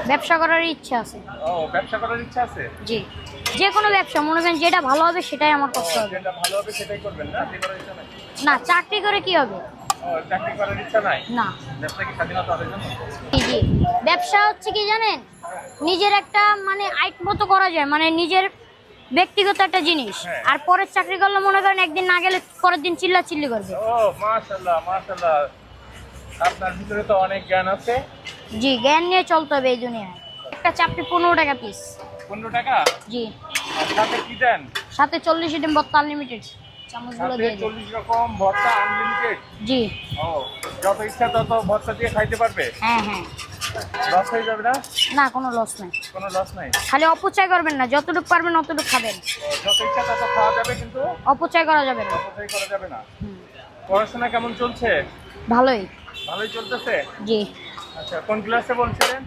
ব্যবসা করার ইচ্ছা আছে। ও, ব্যবসা করার ইচ্ছা আছে? জি, যে কোনো ব্যবসা মনে করেন যেটা ভালো হবে সেটাই আমার করতে হবে। যেটা ভালো হবে সেটাই করবেন, না চাকরি করার ইচ্ছা নাই? না, চাকরি করে কি হবে? ও, চাকরি করার ইচ্ছা নাই? না। ব্যবসা কি স্বাধীনতা হবে জন্য? জি জি, ব্যবসা হচ্ছে কি জানেন, নিজের একটা মানে আইট মতো করা যায়, মানে নিজের ব্যক্তিগত একটা জিনিস। হ্যাঁ। আর পরের চাকরি করলে মনে করেন একদিন না গেলে পরের দিন চিল্লা চিল্লি করবে। ও, মাশাআল্লাহ মাশাআল্লাহ, আপনার ভিতরে তো অনেক জ্ঞান আছে। জি, জ্ঞান নিয়ে চলতে হবে এই দুনিয়ায়। একটা চাপটি 15 টাকা পিস। 15 টাকা? জি, আর সাথে কি দেন? সাথে 40 আইটেম ভর্তা আনলিমিটেড, চামচগুলো সাথে দিয়ে দিন। 40 রকম ভর্তা আনলিমিটেড? জি। ও, যত ইচ্ছা তত ভর্তা দিয়ে খাইতে পারবে? হ্যাঁ হ্যাঁ। লস হয়ে যাবে না? না, কোনো লস নাই। কোনো লস নাই? খালি অপচয় করবেন না, যতটুকু পারবেন অতটুকু খাবেন। যত ইচ্ছা তত খাওয়া যাবে, কিন্তু অপচয় করা যাবে না। অপচয় করা যাবে না। হুম, পড়াশোনা কেমন চলছে? ভালোই। ভালোই চলতেছে? জি, আচ্ছা, কোন ক্লাসে বলছিলেন?